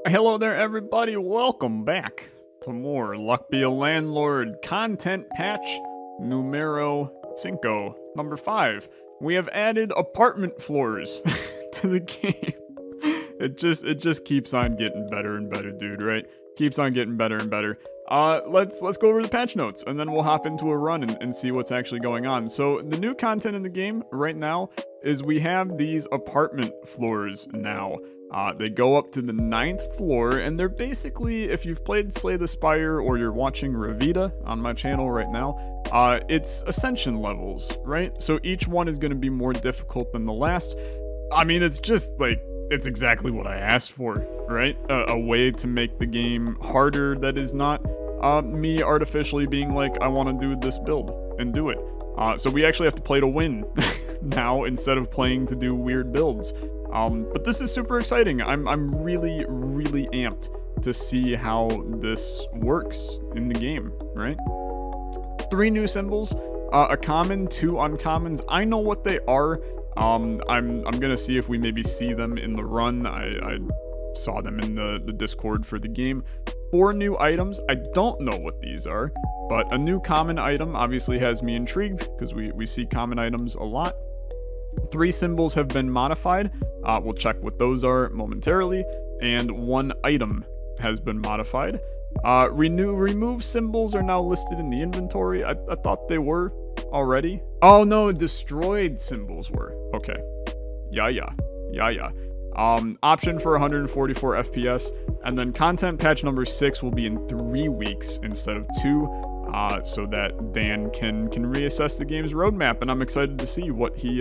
Hello there, everybody. Welcome back to more Luck Be a Landlord content patch numero cinco, number 5. We have added apartment floors to the game. It just keeps on getting better and better, dude, right? Keeps on getting better and better. Let's go over the patch notes and then we'll hop into a run and see what's actually going on. So the new content in the game right now is we have these apartment floors now. They go up to the 9th floor, and they're basically, if you've played Slay the Spire or you're watching Revita on my channel right now, it's ascension levels, right? So each one is going to be more difficult than the last. I mean, it's just like, it's exactly what I asked for, right? A way to make the game harder that is not me artificially being like, I want to do this build and do it. So we actually have to play to win now instead of playing to do weird builds. But this is super exciting. I'm really, really amped to see how this works in the game, right? 3 new symbols, a common, 2 uncommons. I know what they are. I'm gonna see if we maybe see them in the run. I saw them in the Discord for the game. 4 new items. I don't know what these are, but a new common item obviously has me intrigued because we see common items a lot. 3 symbols have been modified. We'll check what those are momentarily. And 1 item has been modified. Remove symbols are now listed in the inventory. I thought they were already. Oh no, destroyed symbols were. Okay. Yeah. Option for 144 FPS. And then content patch number 6 will be in 3 weeks instead of 2. So that Dan can reassess the game's roadmap, and I'm excited to see what he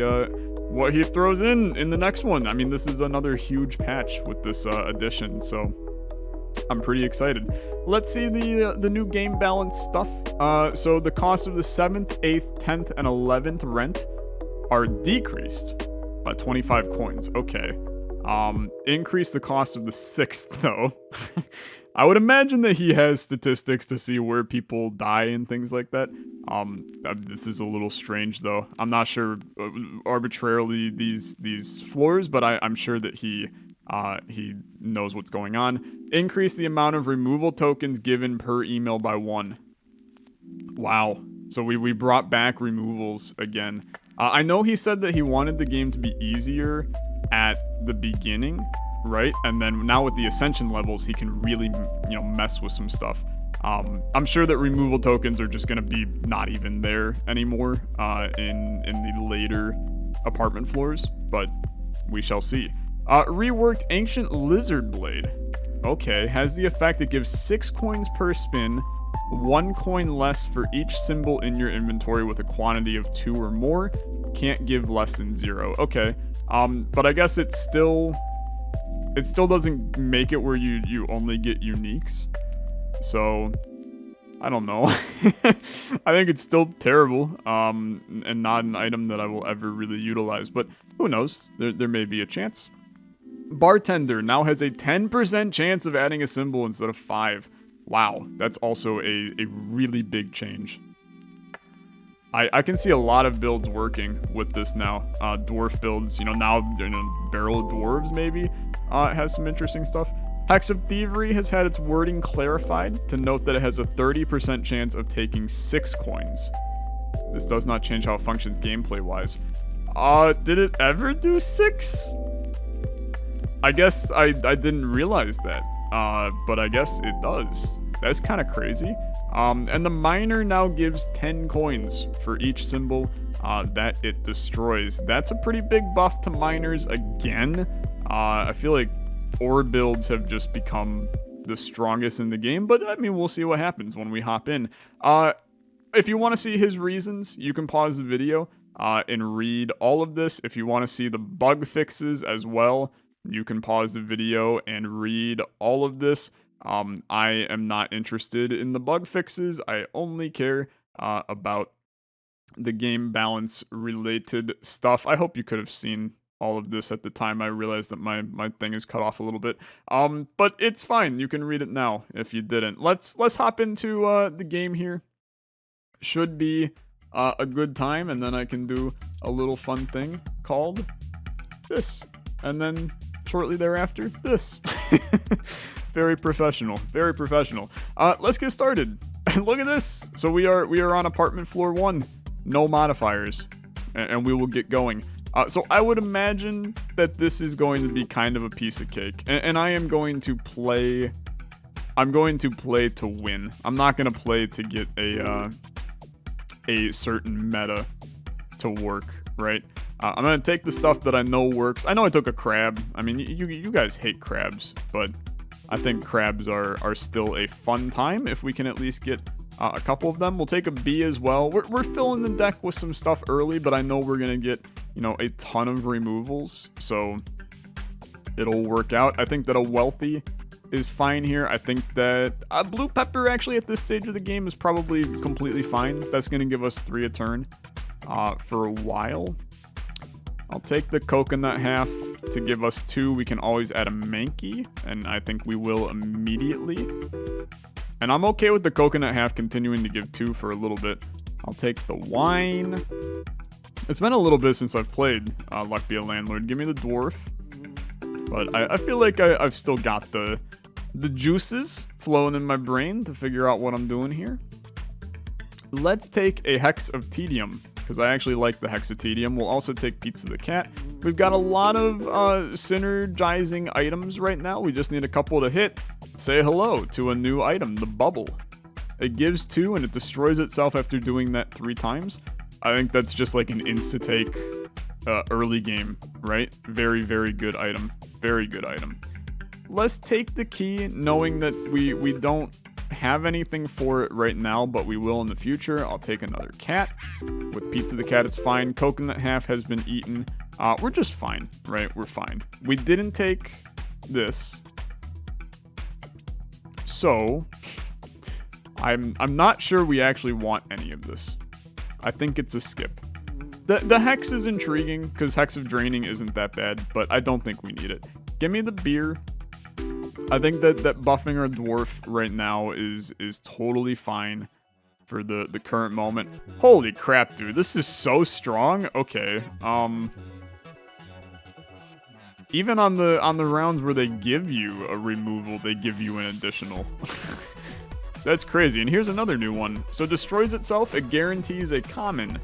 throws in the next one. I mean, this is another huge patch with this addition, so I'm pretty excited. Let's see the new game balance stuff. So the cost of the 7th, 8th, 10th, and 11th rent are decreased by 25 coins. Okay. Increase the cost of the 6th though. I would imagine that he has statistics to see where people die and things like that. This is a little strange though. I'm not sure arbitrarily these floors, but I'm sure that he knows what's going on. Increase the amount of removal tokens given per email by 1. Wow. So we brought back removals again. I know he said that he wanted the game to be easier at the beginning, right? And then now with the ascension levels, he can really, mess with some stuff. I'm sure that removal tokens are just going to be not even there anymore in the later apartment floors, but we shall see. Reworked Ancient Lizard Blade. Okay, has the effect it gives 6 coins per spin, 1 coin less for each symbol in your inventory with a quantity of 2 or more. Can't give less than 0. Okay, but I guess it still doesn't make it where you only get uniques. So I don't know. I think it's still terrible, and not an item that I will ever really utilize, but who knows? There may be a chance. Bartender now has a 10% chance of adding a symbol instead of 5. Wow, that's also a really big change. I can see a lot of builds working with this now. Dwarf builds, now Barrel of Dwarves maybe has some interesting stuff. Hex of Thievery has had its wording clarified to note that it has a 30% chance of taking 6 coins. This does not change how it functions gameplay-wise. Did it ever do 6? I guess I didn't realize that, but I guess it does. That's kind of crazy. And the miner now gives 10 coins for each symbol that it destroys. That's a pretty big buff to miners again. I feel like ore builds have just become the strongest in the game, but I mean, we'll see what happens when we hop in. If you want to see his reasons, you can pause the video and read all of this. If you want to see the bug fixes as well, you can pause the video and read all of this. I am not interested in the bug fixes. I only care about the game balance related stuff. I hope you could have seen all of this at the time I realized that my thing is cut off a little bit. But it's fine. You can read it now if you didn't. Let's hop into the game here. Should be a good time, and then I can do a little fun thing called this, and then shortly thereafter, this. Very professional, very professional. Let's get started. Look at this. So we are on apartment floor 1. No modifiers. And we will get going. So I would imagine that this is going to be kind of a piece of cake. And I am going to play... I'm going to play to win. I'm not going to play to get a certain meta to work, right? I'm going to take the stuff that I know works. I know I took a crab. I mean, you guys hate crabs, but I think crabs are still a fun time if we can at least get a couple of them. We'll take a bee as well. We're filling the deck with some stuff early, but I know we're going to get, you know, a ton of removals, so it'll work out. I think that a wealthy is fine here. I think that blue pepper actually at this stage of the game is probably completely fine. That's going to give us 3 a turn for a while. I'll take the coconut half to give us 2. We can always add a Mankey, and I think we will immediately. And I'm okay with the coconut half continuing to give 2 for a little bit. I'll take the wine. It's been a little bit since I've played Luck Be a Landlord. Give me the dwarf. But I feel like I've still got the juices flowing in my brain to figure out what I'm doing here. Let's take a Hex of Tedium, because I actually like the Hex of Tedium. We'll also take Pizza the Cat. We've got a lot of synergizing items right now. We just need a couple to hit. Say hello to a new item, the Bubble. It gives 2 and it destroys itself after doing that 3 times. I think that's just like an insta-take early game, right? Very, very good item. Very good item. Let's take the key, knowing that we don't have anything for it right now, but we will in the future. I'll take another cat. With Pizza the Cat, it's fine. Coconut half has been eaten. We're just fine, right? We're fine. We didn't take this. So, I'm not sure we actually want any of this. I think it's a skip. The Hex is intriguing, because Hex of Draining isn't that bad, but I don't think we need it. Give me the beer. I think that buffing our dwarf right now is totally fine for the current moment. Holy crap, dude. This is so strong. Okay. Even on the rounds where they give you a removal, they give you an additional. That's crazy. And here's another new one. So destroys itself, it guarantees a common.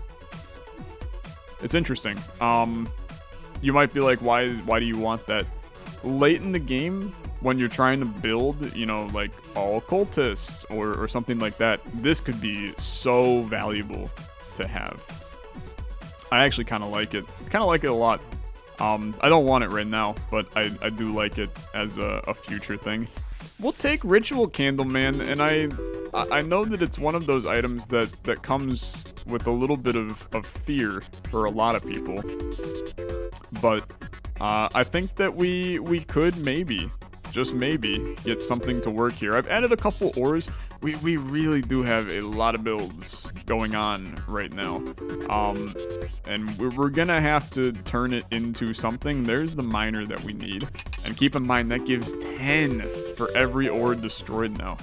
It's interesting. You might be like, why do you want that? Late in the game, when you're trying to build, you know, like all cultists or something like that, this could be so valuable to have. I actually kind of like it. I kind of like it a lot. I don't want it right now, but I do like it as a future thing. We'll take Ritual Candleman, and I know that it's one of those items that comes with a little bit of fear for a lot of people. But I think that we could maybe, just maybe, get something to work here. I've added a couple ores. We really do have a lot of builds going on right now. And we're gonna have to turn it into something. There's the miner that we need. And keep in mind, that gives 10 for every ore destroyed now.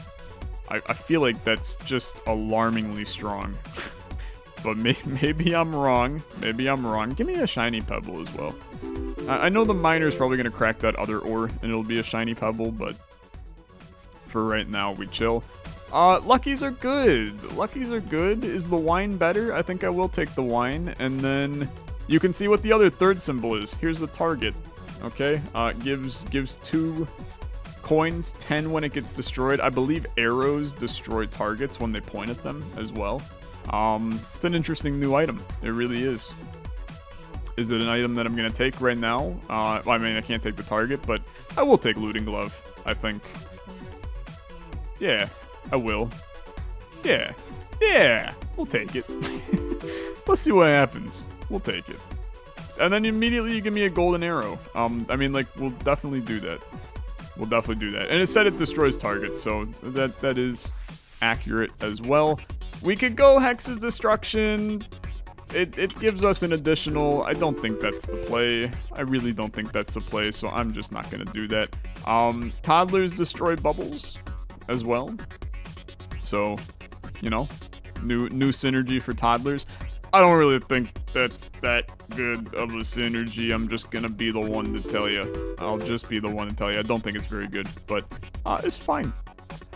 I feel like that's just alarmingly strong. But maybe I'm wrong. Maybe I'm wrong. Give me a shiny pebble as well. I know the miner's probably going to crack that other ore, and it'll be a shiny pebble, but for right now, we chill. Luckies are good. Luckies are good. Is the wine better? I think I will take the wine, and then you can see what the other third symbol is. Here's the target, okay? Gives 2 coins, 10 when it gets destroyed. I believe arrows destroy targets when they point at them as well. It's an interesting new item. It really is. Is it an item that I'm going to take right now? I mean, I can't take the target, but I will take Looting Glove, I think. Yeah, I will. Yeah, we'll take it. Let's see what happens. We'll take it. And then immediately you give me a golden arrow. I mean, like, we'll definitely do that. We'll definitely do that. And it said it destroys targets, so that is accurate as well. We could go Hex of Destruction. It gives us an additional... I don't think that's the play. I really don't think that's the play, so I'm just not going to do that. Toddlers destroy bubbles as well. So, you know, new synergy for toddlers. I don't really think that's that good of a synergy. I'm just gonna be the one to tell you. I'll just be the one to tell you. I don't think it's very good, but it's fine.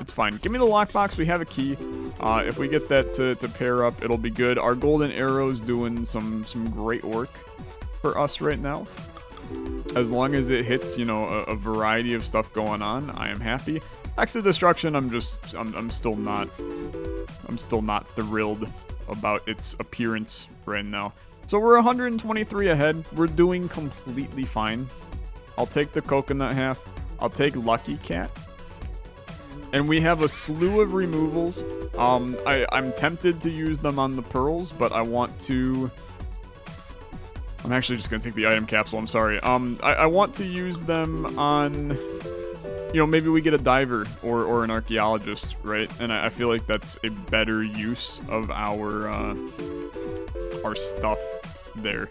It's fine. Give me the lockbox. We have a key. If we get that to pair up, it'll be good. Our golden arrow's doing some great work for us right now. As long as it hits, you know, a variety of stuff going on, I am happy. Exit destruction, I'm still not thrilled about its appearance right now. So we're 123 ahead. We're doing completely fine. I'll take the coconut half. I'll take Lucky Cat. And we have a slew of removals. I'm tempted to use them on the pearls, but I want to... I'm actually just going to take the item capsule, I'm sorry. I want to use them on... You know, maybe we get a diver or an archaeologist, right? And I feel like that's a better use of our stuff there.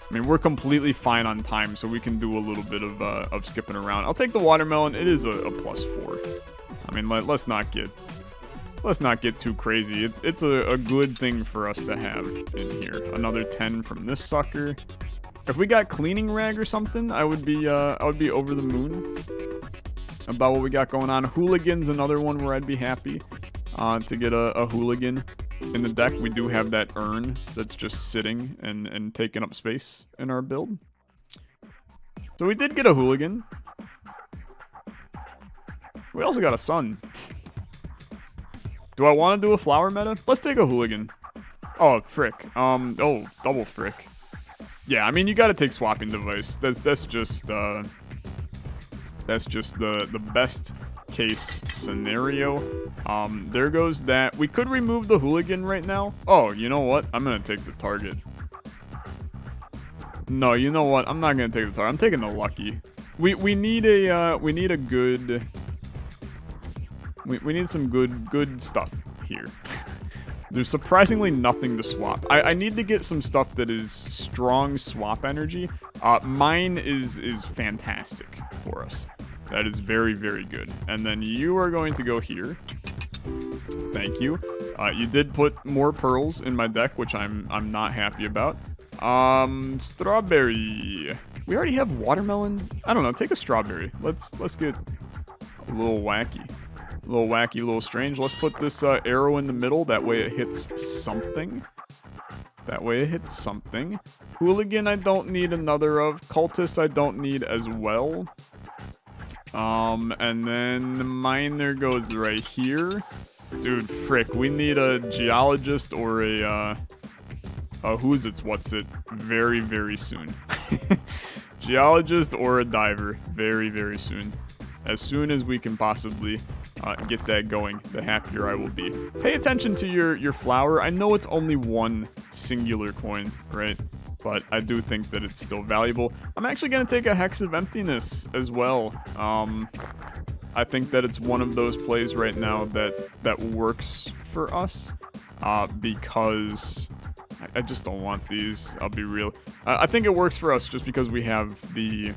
I mean, we're completely fine on time, so we can do a little bit of skipping around. I'll take the watermelon. It is a +4. I mean, let's not get too crazy. It's a good thing for us to have in here. Another 10 from this sucker. If we got cleaning rag or something, I would be over the moon about what we got going on. Hooligan's another one where I'd be happy to get a hooligan in the deck. We do have that urn that's just sitting and taking up space in our build. So we did get a hooligan. We also got a sun. Do I want to do a flower meta? Let's take a hooligan. Oh, frick. Oh, double frick. Yeah, I mean, you gotta take swapping device. That's just the best case scenario. There goes that. We could remove the hooligan right now. Oh, you know what? I'm gonna take the target. No, you know what? I'm not gonna take the target. I'm taking the lucky. We need a good... We need some good stuff here. There's surprisingly nothing to swap. I need to get some stuff that is strong swap energy. Mine is fantastic for us. That is very, very good. And then you are going to go here. Thank you. You did put more pearls in my deck, which I'm not happy about. Strawberry. We already have watermelon. I don't know. Take a strawberry. Let's get a little wacky. A little wacky, a little strange. Let's put this arrow in the middle. That way it hits something. Hooligan I don't need another of. Cultist I don't need as well. And then the miner goes right here. Dude, frick. We need a geologist or a what's it very, very soon. Geologist or a diver very, very soon. As soon as we can possibly get that going, the happier I will be. Pay attention to your flower. I know it's only one singular coin, right? But I do think that it's still valuable. I'm actually going to take a Hex of Emptiness as well. I think that it's one of those plays right now that works for us because I just don't want these. I'll be real. I think it works for us just because we have the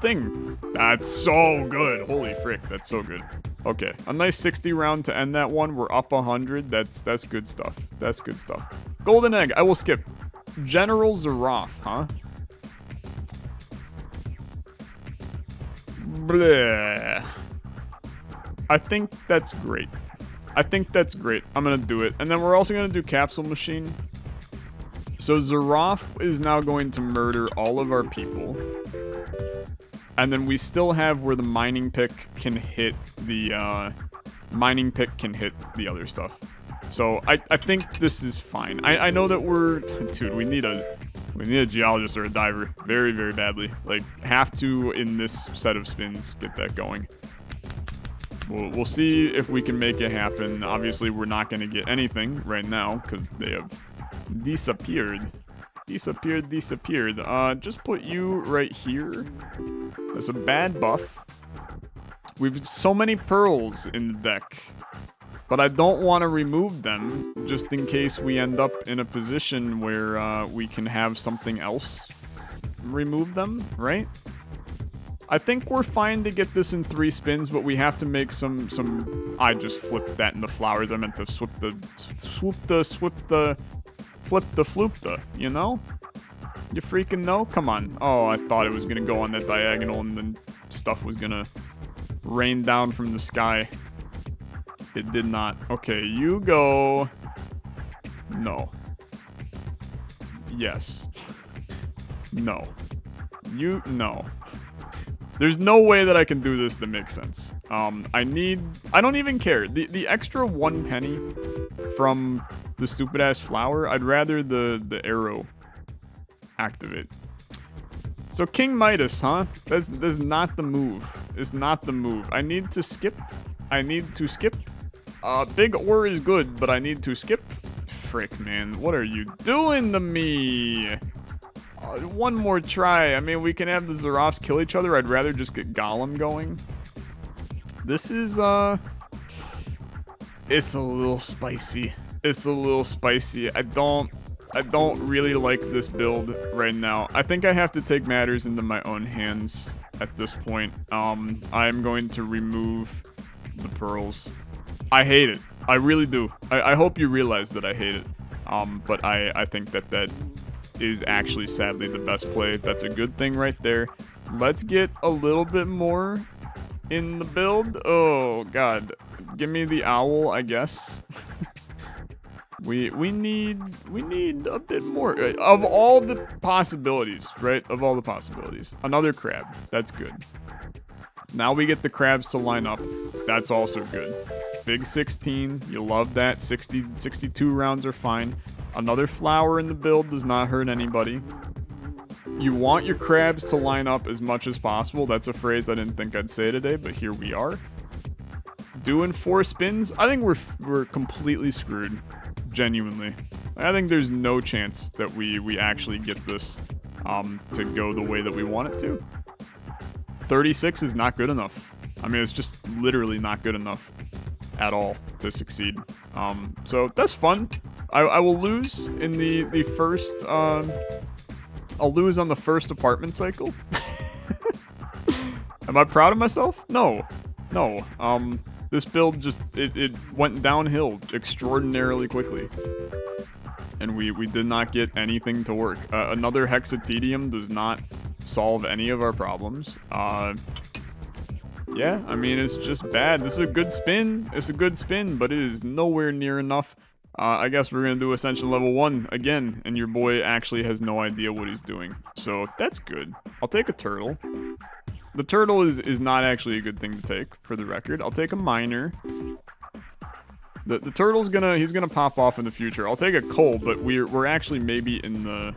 thing. That's so good. Holy frick, that's so good. Okay, a nice 60 round to end that one. We're up 100. That's good stuff. That's good stuff. Golden egg. I will skip. General Zaraf, huh? Bleh. I think that's great. I'm gonna do it. And then we're also gonna do capsule machine. So Zaraf is now going to murder all of our people. And then we still have where the mining pick can hit the other stuff. So I think this is fine. I know that dude, we need a geologist or a diver very, very badly. Like, have to in this set of spins get that going. We'll see if we can make it happen. Obviously, we're not going to get anything right now because they have disappeared. Disappeared. Just put you right here. That's a bad buff. We've so many pearls in the deck. But I don't want to remove them just in case we end up in a position where we can have something else remove them, right? I think we're fine to get this in 3 spins, but we have to make some. I just flipped that in the flowers. I meant to flip the, floop the, you know? You freaking know? Come on. Oh, I thought it was gonna go on that diagonal and then stuff was gonna rain down from the sky. It did not. Okay, you go. No. Yes. No. No. There's no way that I can do this that makes sense. I don't even care. The extra 1 penny from the stupid ass flower, I'd rather the arrow activate. So King Midas, huh? That's not the move. It's not the move. I need to skip. Big ore is good, but I need to skip. Frick, man. What are you doing to me? One more try. I mean, we can have the Zerofs kill each other. I'd rather just get Golem going. This is, it's a little spicy. It's a little spicy. I don't really like this build right now. I think I have to take matters into my own hands at this point. I'm going to remove the pearls. I hate it. I really do. I hope you realize that I hate it. But I think that is actually sadly the best play. That's a good thing right there. Let's get a little bit more in the build. Oh god. Give me the owl, I guess. we need a bit more of all the possibilities, right? Of all the possibilities. Another crab. That's good. Now we get the crabs to line up. That's also good. Big 16. You love that. 62 rounds are fine. Another flower in the build does not hurt anybody. You want your crabs to line up as much as possible. That's a phrase I didn't think I'd say today, but here we are. Doing 4 spins. I think we're completely screwed. Genuinely. I think there's no chance that we actually get this to go the way that we want it to. 36 is not good enough. I mean, it's just literally not good enough at all to succeed. So that's fun. I will lose in the first, I'll lose on the first apartment cycle. Am I proud of myself? No. This build just, it went downhill extraordinarily quickly. And we did not get anything to work. Another hexatedium does not solve any of our problems. Yeah, I mean, it's just bad. This is a good spin. It's a good spin, but it is nowhere near enough. I guess we're gonna do Ascension level 1 again, and your boy actually has no idea what he's doing. So that's good. I'll take a turtle. The turtle is not actually a good thing to take, for the record. I'll take a miner. The turtle's he's gonna pop off in the future. I'll take a coal, but we're actually maybe in the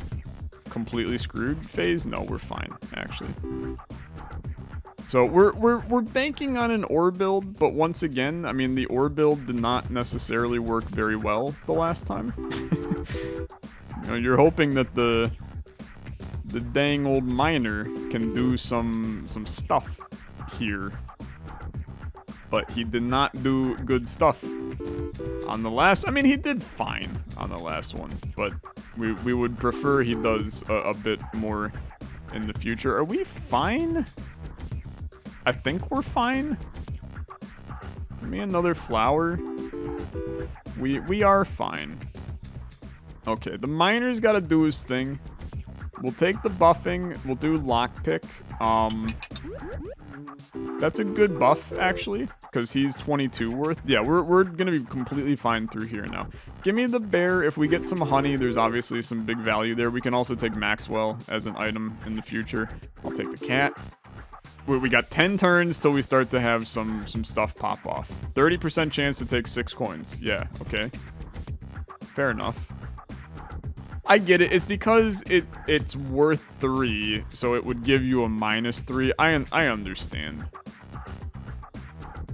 completely screwed phase. No, we're fine, actually. So we're banking on an ore build, but once again, I mean, the ore build did not necessarily work very well the last time. You know, you're hoping that the dang old miner can do some stuff here. But he did not do good stuff on the last. I mean, he did fine on the last one, but we would prefer he does a bit more in the future. Are we fine? I think we're fine. Give me another flower. We are fine. Okay, the miner's got to do his thing. We'll take the buffing. We'll do lockpick. That's a good buff, actually, because he's 22 worth. Yeah, we're gonna be completely fine through here now. Give me the bear. If we get some honey, there's obviously some big value there. We can also take Maxwell as an item in the future. I'll take the cat. We got 10 turns till we start to have some stuff pop off. 30% chance to take 6 coins. Yeah, okay. Fair enough. I get it. It's because it's worth 3, so it would give you a -3. I understand.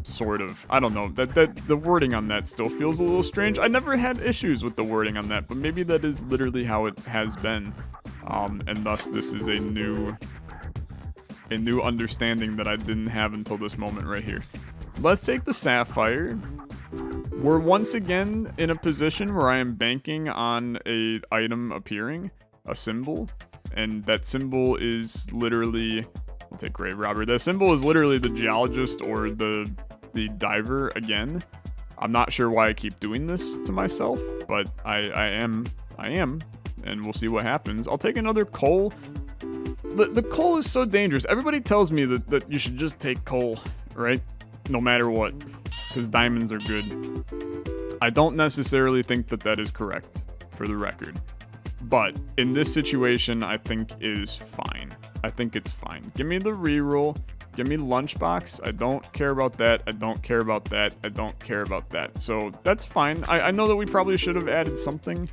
Sort of. I don't know. That the wording on that still feels a little strange. I never had issues with the wording on that, but maybe that is literally how it has been. And thus this is a new understanding that I didn't have until this moment right here. Let's take the sapphire. We're once again in a position where I am banking on a item appearing, a symbol, and that symbol is literally I'll take grave robber. The symbol is literally the geologist or the diver again. I'm not sure why I keep doing this to myself, but I am, and we'll see what happens. I'll take another coal. The coal is so dangerous. Everybody tells me that you should just take coal, right? No matter what, because diamonds are good. I don't necessarily think that is correct, for the record. But in this situation, I think is fine. I think it's fine. Give me the reroll. Give me lunchbox. I don't care about that. I don't care about that. I don't care about that. So that's fine. I know that we probably should have added something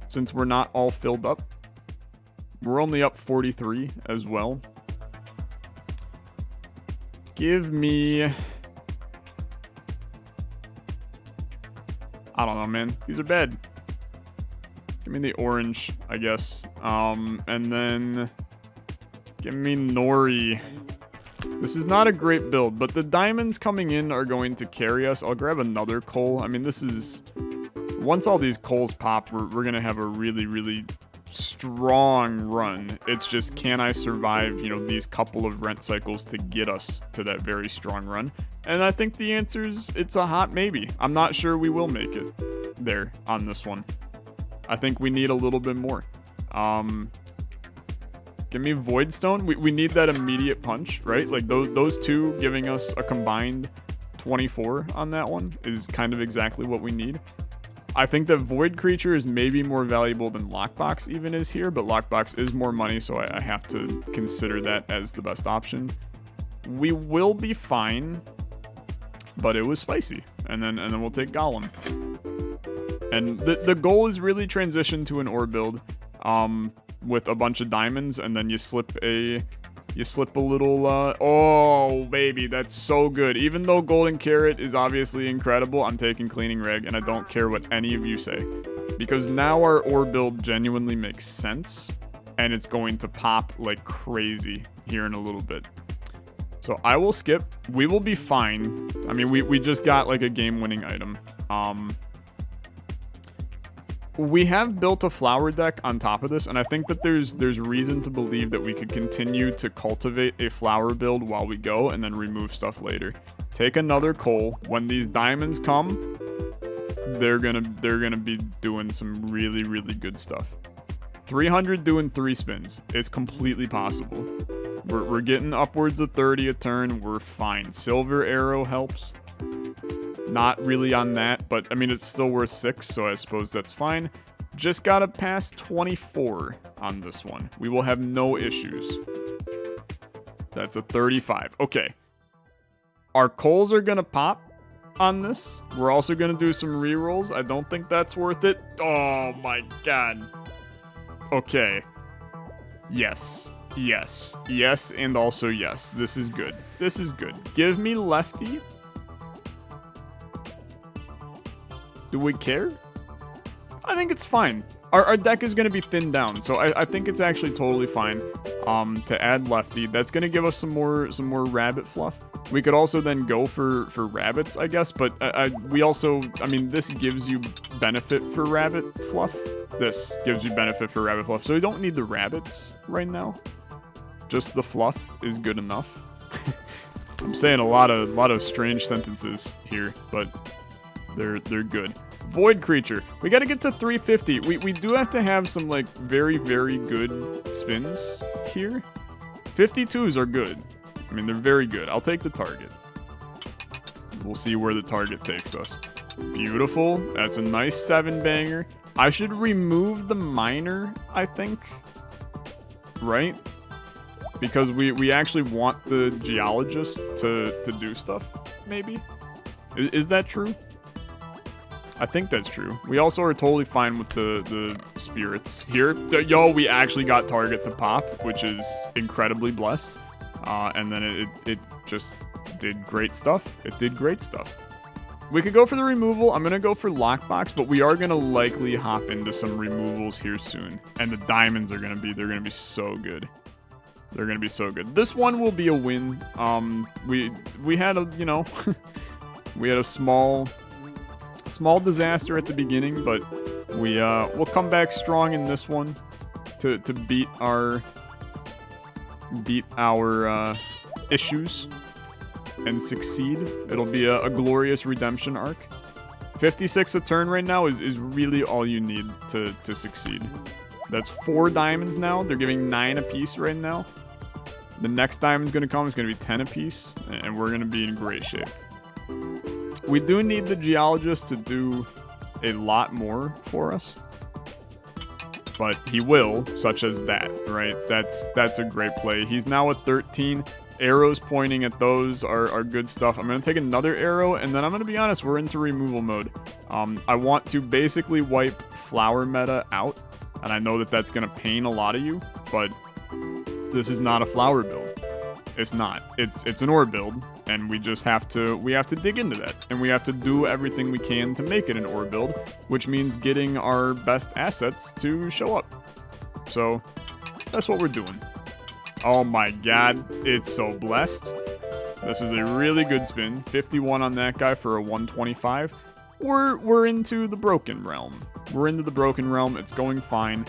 since we're not all filled up. We're only up 43 as well. Give me... I don't know, man. These are bad. Give me the orange, I guess. And then... give me nori. This is not a great build, but the diamonds coming in are going to carry us. I'll grab another coal. I mean, this is... once all these coals pop, we're going to have a really, really strong run. It's just, can I survive, you know, these couple of rent cycles to get us to that very strong run? And I think the answer is, it's a hot maybe. I'm not sure we will make it there on this one. I think we need a little bit more. Give me Voidstone. We need that immediate punch, right? Like those two giving us a combined 24 on that one is kind of exactly what we need. I think that Void Creature is maybe more valuable than Lockbox even is here, but Lockbox is more money, so I have to consider that as the best option. We will be fine, but it was spicy. And then we'll take Golem. And the goal is really transition to an ore build. With a bunch of diamonds, and then you slip a little, oh, baby, that's so good. Even though Golden Carrot is obviously incredible, I'm taking Cleaning Rag, and I don't care what any of you say. Because now our ore build genuinely makes sense, and it's going to pop like crazy here in a little bit. So I will skip. We will be fine. I mean, we just got like a game-winning item. We have built a flower deck on top of this, and I think that there's reason to believe that we could continue to cultivate a flower build while we go, and then remove stuff later. Take another coal. When these diamonds come, they're gonna be doing some really, really good stuff. 300 doing 3 spins. It's completely possible. We're getting upwards of 30 a turn. We're fine. Silver arrow helps. Not really on that, but I mean, it's still worth 6, so I suppose that's fine. Just gotta pass 24 on this one. We will have no issues. That's a 35. Okay. Our coals are gonna pop on this. We're also gonna do some rerolls. I don't think that's worth it. Oh my god. Okay. Yes. Yes. Yes, and also yes. This is good. This is good. Give me lefty. Do we care? I think it's fine. Our deck is going to be thinned down, so I think it's actually totally fine to add lefty. That's going to give us some more rabbit fluff. We could also then go for rabbits, I guess, but we also, I mean, this gives you benefit for rabbit fluff. This gives you benefit for rabbit fluff, so we don't need the rabbits right now. Just the fluff is good enough. I'm saying a lot of strange sentences here, but they're good. Void Creature. We got to get to 350. We do have to have some like very, very good spins here. 52s are good. I mean, they're very good. I'll take the target. We'll see where the target takes us. Beautiful. That's a nice 7-banger. I should remove the miner, I think. Right? Because we actually want the geologist to do stuff, maybe? Is that true? I think that's true. We also are totally fine with the spirits here. Yo, we actually got target to pop, which is incredibly blessed. And then it just did great stuff. It did great stuff. We could go for the removal. I'm going to go for lockbox, but we are going to likely hop into some removals here soon. And the diamonds are going to be, they're going to be so good. They're going to be so good. This one will be a win. We had a, you know, we had a small disaster at the beginning, but we'll come back strong in this one to beat our beat our issues and succeed. It'll be a glorious redemption arc. 56 a turn right now is really all you need to succeed. That's 4 diamonds now. They're giving 9 apiece right now. The next diamond's going to come is going to be 10 apiece, and we're going to be in great shape. We do need the geologist to do a lot more for us, but he will, such as that, right? That's a great play. He's now at 13. Arrows pointing at those are good stuff. I'm going to take another arrow, and then I'm going to be honest, we're into removal mode. I want to basically wipe flower meta out, and I know that that's going to pain a lot of you, but this is not a flower build. It's not. It's an ore build, and we have to dig into that, and we have to do everything we can to make it an ore build, which means getting our best assets to show up. So that's what we're doing. Oh my god, it's so blessed. This is a really good spin. 51 on that guy for a 125. We're into the broken realm. We're into the broken realm. It's going fine.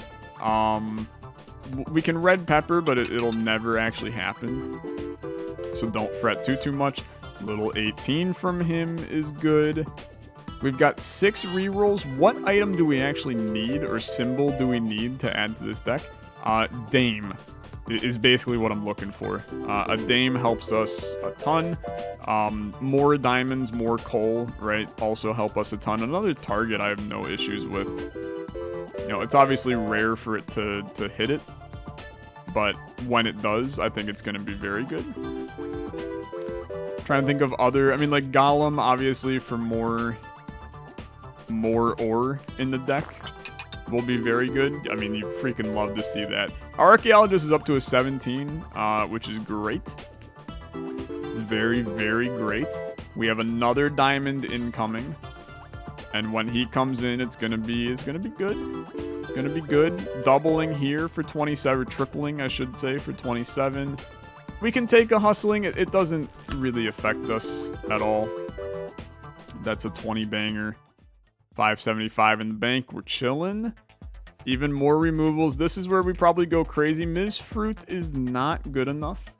We can red pepper, but it'll never actually happen. So don't fret too much. Little 18 from him is good. We've got 6 rerolls. What item do we actually need, or symbol do we need to add to this deck? Dame is basically what I'm looking for. A dame helps us a ton. More diamonds, more coal, right? Also help us a ton. Another target I have no issues with. You know, it's obviously rare for it to hit it, but when it does, I think it's going to be very good. Trying to think of other, I mean, like Golem, obviously, for more ore in the deck will be very good. I mean, you freaking love to see that. Our archaeologist is up to a 17, which is great. It's very, very great. We have another diamond incoming, and when he comes in, it's gonna be good. It's gonna be good. Doubling here for 27, tripling, I should say, for 27. We can take a hustling. It doesn't really affect us at all. That's a 20 banger. 575 in the bank. We're chilling. Even more removals. This is where we probably go crazy. Ms. Fruit is not good enough.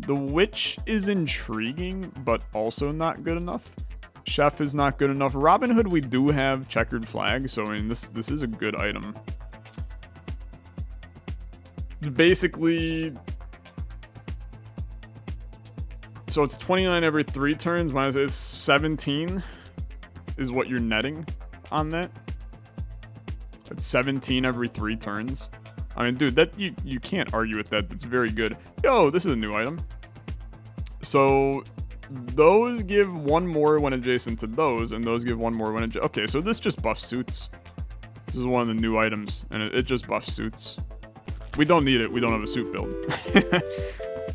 The Witch is intriguing, but also not good enough. Chef is not good enough. Robin Hood, we do have Checkered Flag, so I mean, this is a good item. It's basically... So it's 29 every 3 turns, minus it's 17 is what you're netting on that. It's 17 every 3 turns. I mean, dude, that you can't argue with that. That's very good. Yo, this is a new item. So those give 1 more when adjacent to those, and those give 1 more when adjacent. Okay, so this just buffs suits. This is one of the new items, and it just buffs suits. We don't need it. We don't have a suit build.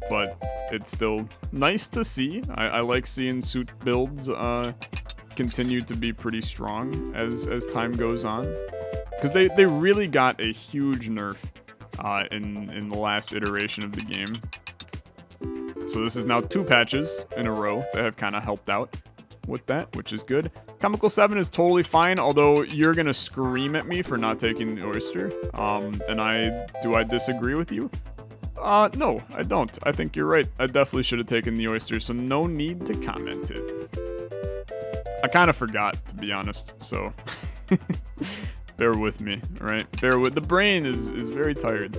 But it's still nice to see. I like seeing suit builds continue to be pretty strong as time goes on. Because they really got a huge nerf in the last iteration of the game. So this is now 2 patches in a row that have kind of helped out with that, which is good. Chemical 7 is totally fine, although you're going to scream at me for not taking the oyster. And do I disagree with you? No, I don't. I think you're right. I definitely should have taken the oyster, so no need to comment it. I kind of forgot, to be honest, so bear with me, all right? Bear with. The brain is very tired.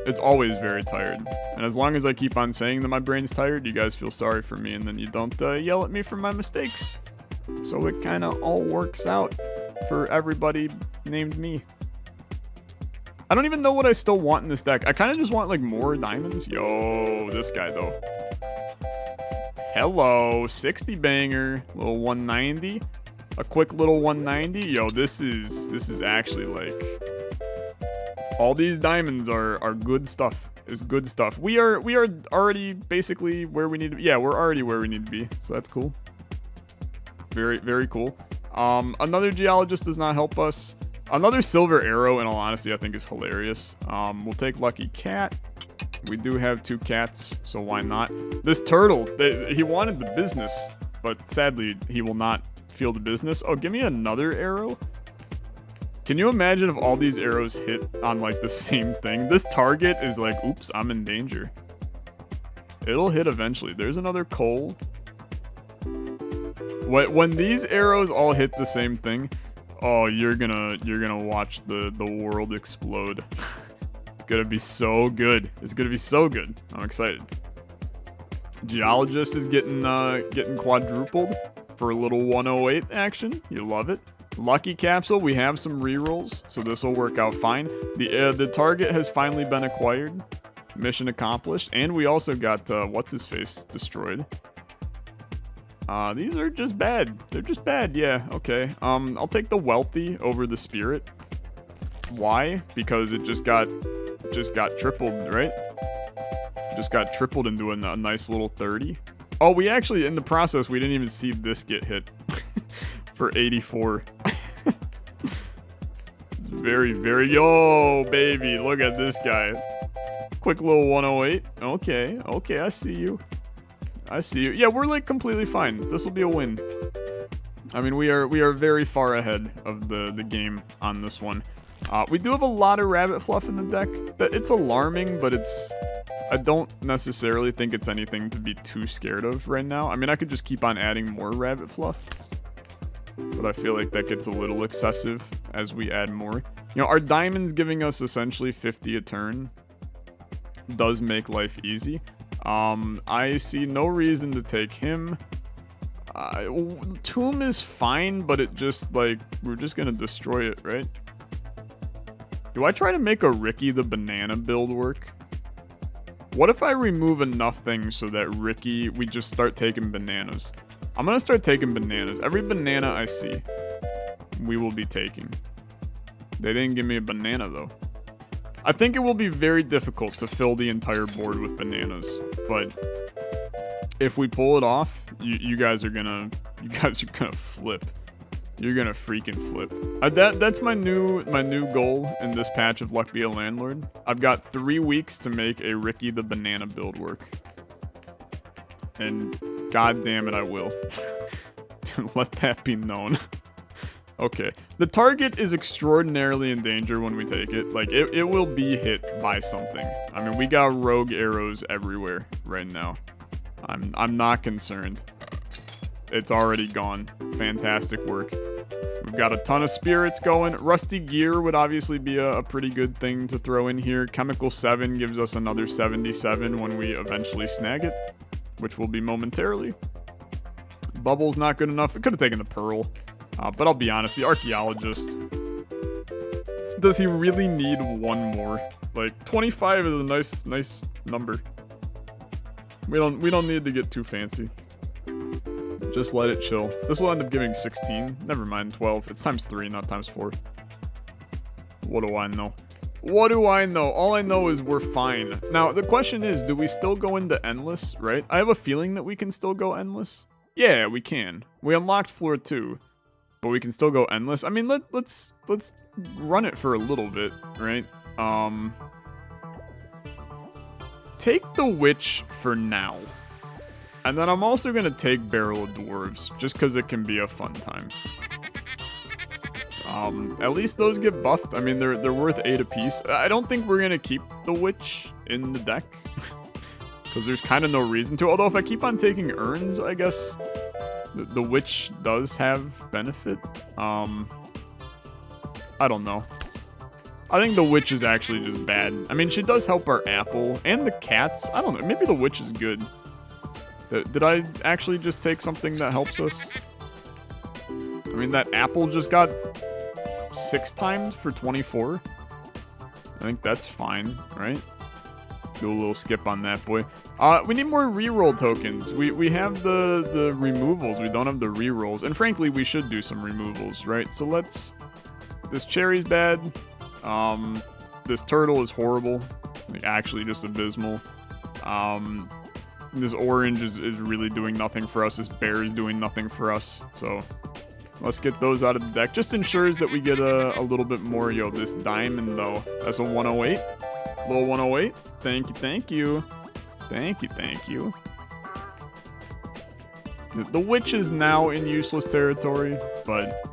It's always very tired. And as long as I keep on saying that my brain's tired, you guys feel sorry for me, and then you don't yell at me for my mistakes. So it kind of all works out for everybody named me. I don't even know what I still want in this deck. I kind of just want, like, more diamonds. Yo, this guy, though. Hello, 60 banger, little 190. A quick little 190. Yo, this is actually, like... All these diamonds are good stuff. Is good stuff. We are already basically where we need to be. Yeah, we're already where we need to be. So that's cool. Very, very cool. Another geologist does not help us. Another silver arrow, in all honesty, I think is hilarious. We'll take Lucky Cat. We do have 2 cats, so why not? This turtle, he wanted the business, but sadly, he will not feel the business. Oh, give me another arrow. Can you imagine if all these arrows hit on like the same thing? This target is like, oops, I'm in danger. It'll hit eventually. There's another coal. When these arrows all hit the same thing, oh, you're gonna watch the world explode. It's gonna be so good. It's gonna be so good. I'm excited. Geologist is getting quadrupled for a little 108 action. You love it. Lucky capsule, we have some rerolls, so this will work out fine. The target has finally been acquired. Mission accomplished, and we also got what's his face destroyed. These are just bad. They're just bad. Yeah. Okay. I'll take the wealthy over the spirit. Why? Because it just got tripled, right? Just got tripled into a nice little 30. Oh, we actually, in the process, we didn't even see this get hit for 84. It's very, very, yo, baby, look at this guy. Quick little 108. Okay, okay, I see you. I see you. Yeah, we're like completely fine. This will be a win. I mean, we are very far ahead of the game on this one. We do have a lot of rabbit fluff in the deck. It's alarming, but I don't necessarily think it's anything to be too scared of right now. I mean, I could just keep on adding more rabbit fluff, but I feel like that gets a little excessive as we add more. You know, our diamond's giving us essentially 50 a turn. Does make life easy. I see no reason to take him. Tomb is fine, but it just, like, we're just gonna destroy it, right? Do I try to make a Ricky the banana build work? What if I remove enough things so that Ricky, we just start taking bananas? I'm gonna start taking bananas. Every banana I see, we will be taking. They didn't give me a banana, though. I think it will be very difficult to fill the entire board with bananas, but if we pull it off, you guys are gonna flip. You're gonna freaking flip. That's my new goal in this patch of Luck Be a Landlord. I've got 3 weeks to make a Ricky the Banana build work. And god damn it, I will. Let that be known. Okay. The target is extraordinarily in danger when we take it. Like, it will be hit by something. I mean, we got rogue arrows everywhere right now. I'm not concerned. It's already gone. Fantastic work. We've got a ton of spirits going. Rusty gear would obviously be a pretty good thing to throw in here. Chemical 7 gives us another 77 when we eventually snag it, which will be momentarily. Bubble's not good enough. It could have taken the pearl. But I'll be honest, the archaeologist, does he really need one more? Like, 25 is a nice number. We don't need to get too fancy. Just let it chill. This will end up giving 16. Never mind, 12. It's times 3, not times 4. What do I know? What do I know? All I know is we're fine. Now, the question is, do we still go into endless, right? I have a feeling that we can still go endless. Yeah, we can. We unlocked floor 2, but we can still go endless. I mean, let's run it for a little bit, right? Take the witch for now. And then I'm also gonna take Barrel of Dwarves, just because it can be a fun time. At least those get buffed. I mean, they're worth 8 apiece. I don't think we're gonna keep the Witch in the deck, because there's kind of no reason to. Although if I keep on taking urns, I guess the Witch does have benefit. I don't know. I think the Witch is actually just bad. I mean, she does help our apple and the cats. I don't know. Maybe the Witch is good. Did I actually just take something that helps us? I mean, that apple just got 6 times for 24. I think that's fine, right? Do a little skip on that boy. We need more reroll tokens. We have the removals. We don't have the rerolls. And frankly, we should do some removals, right? So let's... This cherry's bad. This turtle is horrible. Like, actually just abysmal. This orange is really doing nothing for us. This bear is doing nothing for us. So let's get those out of the deck. Just ensures that we get a little bit more. Yo, this diamond, though. That's a 108. Little 108. Thank you, thank you. Thank you, thank you. The witch is now in useless territory, but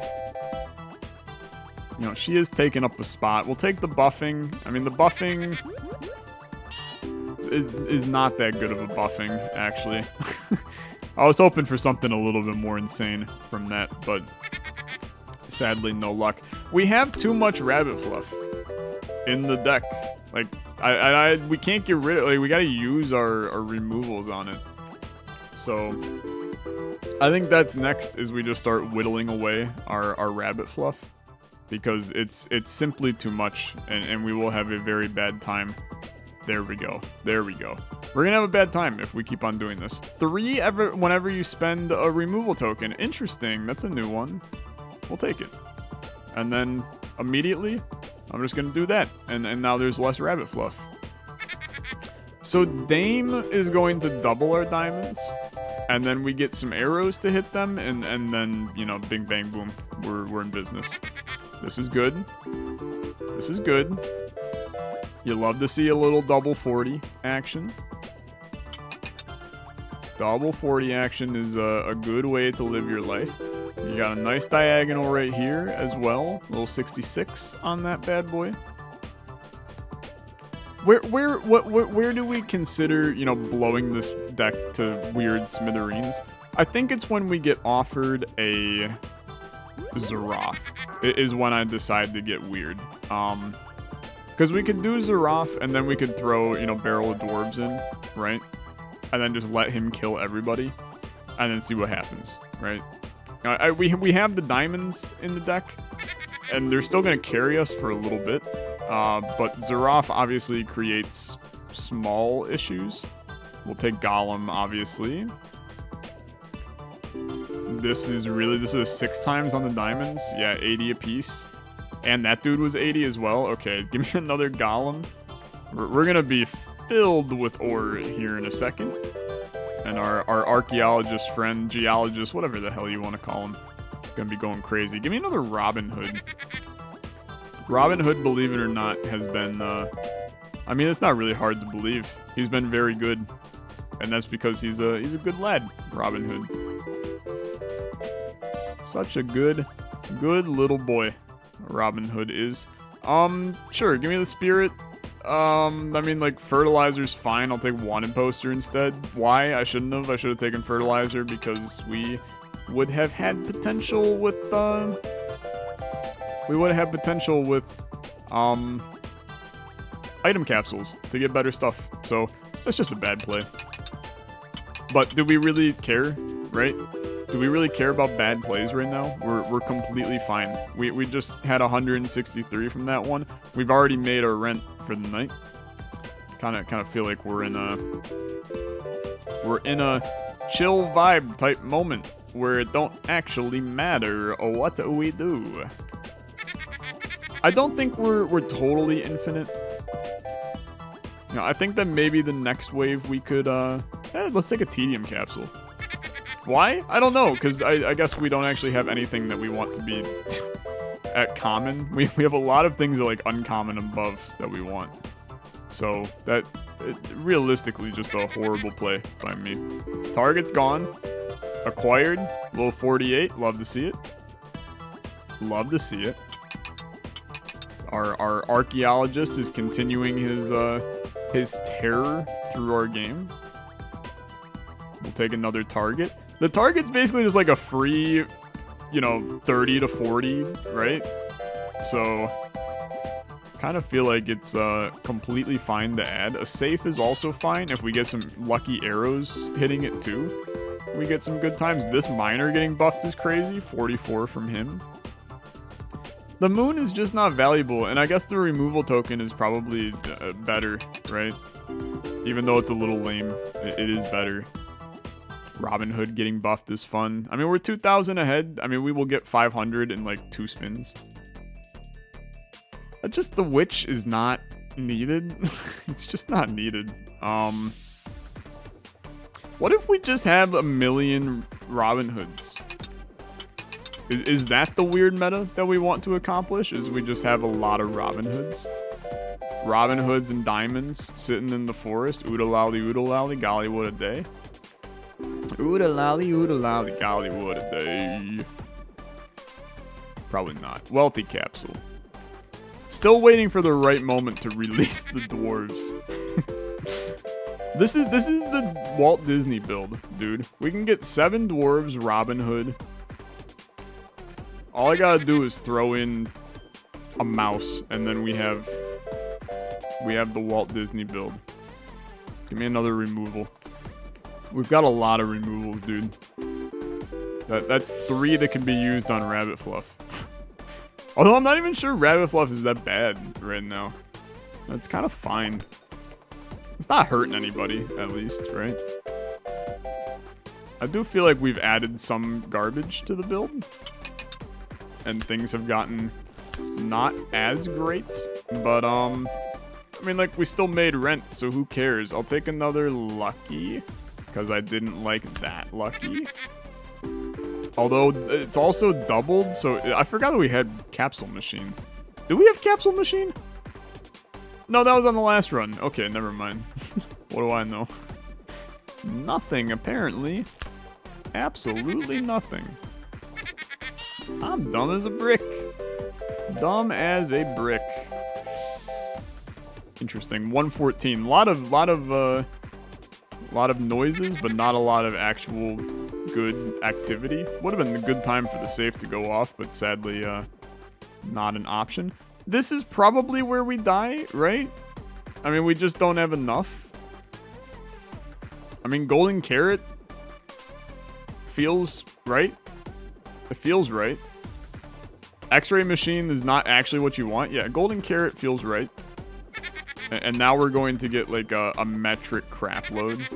You know, she is taking up a spot. We'll take the buffing. I mean, the buffing is not that good of a buffing, actually. I was hoping for something a little bit more insane from that, but sadly, no luck. We have too much rabbit fluff in the deck. Like, we can't get rid of it. Like, we gotta use our removals on it. So, I think that's next is we just start whittling away our rabbit fluff. Because it's simply too much, and we will have a very bad time. There we go. There we go. We're gonna have a bad time if we keep on doing this. 3 whenever you spend a removal token. Interesting. That's a new one. We'll take it. And then immediately, I'm just gonna do that. And now there's less rabbit fluff. So Dame is going to double our diamonds. And then we get some arrows to hit them, and then, you know, bing bang boom. We're in business. This is good. This is good. You love to see a little double 40 action. Double 40 action is a good way to live your life. You got a nice diagonal right here as well. Little 66 on that bad boy. Where do we consider, you know, blowing this deck to weird smithereens? I think it's when we get offered a Xerath. It is when I decide to get weird. Because we could do Xerath, and then we could throw, you know, Barrel of Dwarves in, right? And then just let him kill everybody, and then see what happens, right? We have the diamonds in the deck, and they're still going to carry us for a little bit. But Xerath obviously creates small issues. We'll take Golem, obviously. This is 6 times on the diamonds. Yeah, 80 apiece. And that dude was 80 as well. Okay, give me another Golem. We're gonna be filled with ore here in a second. And our archaeologist friend, geologist, whatever the hell you want to call him, gonna be going crazy. Give me another Robin Hood. Robin Hood, believe it or not, has been, I mean, it's not really hard to believe. He's been very good. And that's because he's a good lad, Robin Hood. Such a good little boy, Robin Hood is. Sure, give me the spirit. I mean, like, fertilizer's fine. I'll take wanted poster instead. Why? I shouldn't have. I should have taken fertilizer because we would have had potential with, item capsules to get better stuff. So, that's just a bad play. But do we really care, right? Do we really care about bad plays right now? We're completely fine. We just had 163 from that one. We've already made our rent for the night. Kind of feel like we're in a chill vibe type moment where it don't actually matter what we do. I don't think we're totally infinite. You know, I think that maybe the next wave we could let's take a tedium capsule. Why? I don't know, because I guess we don't actually have anything that we want to be at common. We have a lot of things that like uncommon above that we want. So that realistically just a horrible play by me. Target's gone. Acquired. Little 48. Love to see it. Love to see it. Our archaeologist is continuing his terror through our game. We'll take another target. The target's basically just like a free, you know, 30 to 40, right? So, kind of feel like it's completely fine to add. A safe is also fine if we get some lucky arrows hitting it too. We get some good times. This miner getting buffed is crazy. 44 from him. The moon is just not valuable, and I guess the removal token is probably better, right? Even though it's a little lame, it is better. Robin Hood getting buffed is fun. I mean, we're 2,000 ahead. I mean, we will get 500 in like 2 spins. Just the witch is not needed. It's just not needed. What if we just have 1,000,000 Robin Hoods? Is that the weird meta that we want to accomplish? Is we just have a lot of Robin Hoods? Robin Hoods and diamonds sitting in the forest. Oodalally, golly, what a day. Oodalally, golly, what a day. Probably not. Wealthy capsule. Still waiting for the right moment to release the dwarves. This is the Walt Disney build, dude. We can get 7 dwarves, Robin Hood. All I gotta do is throw in a mouse, and then we have the Walt Disney build. Give me another removal. We've got a lot of removals, dude. That's 3 that can be used on Rabbit Fluff. Although I'm not even sure Rabbit Fluff is that bad right now. That's kind of fine. It's not hurting anybody, at least, right? I do feel like we've added some garbage to the build. And things have gotten not as great. But, I mean, like, we still made rent, so who cares? I'll take another lucky, because I didn't like that lucky. Although, it's also doubled, so I forgot that we had capsule machine. Do we have capsule machine? No, that was on the last run. Okay, never mind. What do I know? Nothing, apparently. Absolutely nothing. I'm dumb as a brick. Dumb as a brick. Interesting. 114. Lot of noises, but not a lot of actual good activity. Would have been a good time for the safe to go off, but sadly, not an option. This is probably where we die, right? I mean, we just don't have enough. I mean, golden carrot feels right. It feels right. X-ray machine is not actually what you want. Yeah, golden carrot feels right. And now we're going to get like a metric crap load.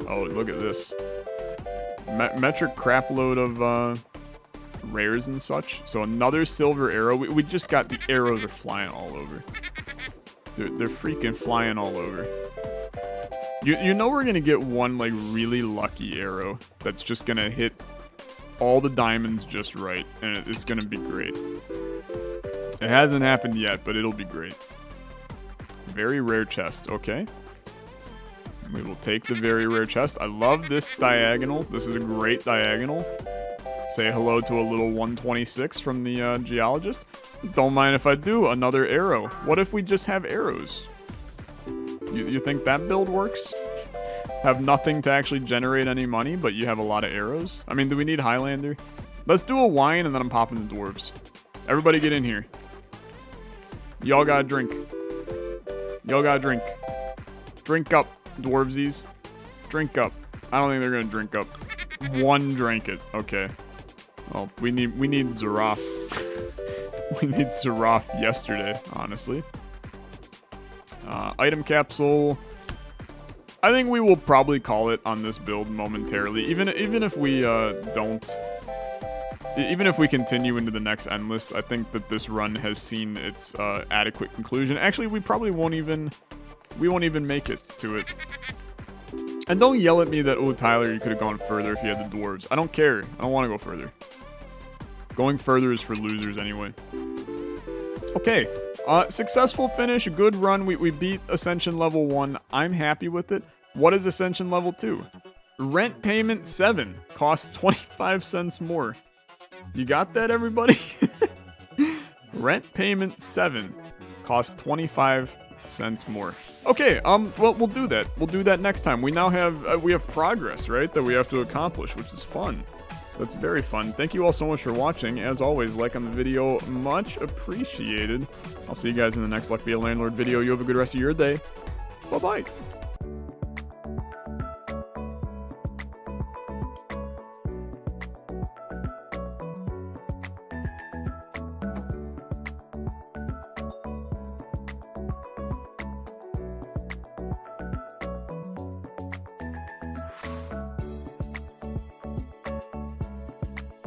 Oh, look at this. Metric crap load of rares and such. So another silver arrow. We just got the arrows are flying all over. They're freaking flying all over. You know we're gonna get one like really lucky arrow that's just gonna hit all the diamonds just right, and it's gonna be great. It hasn't happened yet, but it'll be great. Very rare chest, okay. We will take the very rare chest. I love this diagonal. This is a great diagonal. Say hello to a little 126 from the geologist. Don't mind if I do. Another arrow. What if we just have arrows? You think that build works? Have nothing to actually generate any money, but you have a lot of arrows? I mean, do we need Highlander? Let's do a wine and then I'm popping the dwarves. Everybody get in here. Y'all gotta drink. Y'all gotta drink. Drink up, dwarvesies. Drink up. I don't think they're gonna drink up. One drank it. Okay. Well, we need Zaraf. We need Zaraf yesterday, honestly. Item capsule. I think we will probably call it on this build momentarily. Even if we don't. Even if we continue into the next endless, I think that this run has seen its adequate conclusion. Actually, we probably won't even make it to it. And don't yell at me that, oh, Tyler, you could have gone further if you had the dwarves. I don't care. I don't want to go further. Going further is for losers anyway. Okay. Successful finish. Good run. We beat Ascension level 1. I'm happy with it. What is Ascension level 2? Rent payment 7. Costs 25 cents more. You got that, everybody? Rent payment 7. Costs 25 cents more. Okay, well, we'll do that. We'll do that next time. We now have, we have progress, right? That we have to accomplish, which is fun. That's very fun. Thank you all so much for watching. As always, like on the video, much appreciated. I'll see you guys in the next Luck Be a Landlord video. You have a good rest of your day. Bye-bye.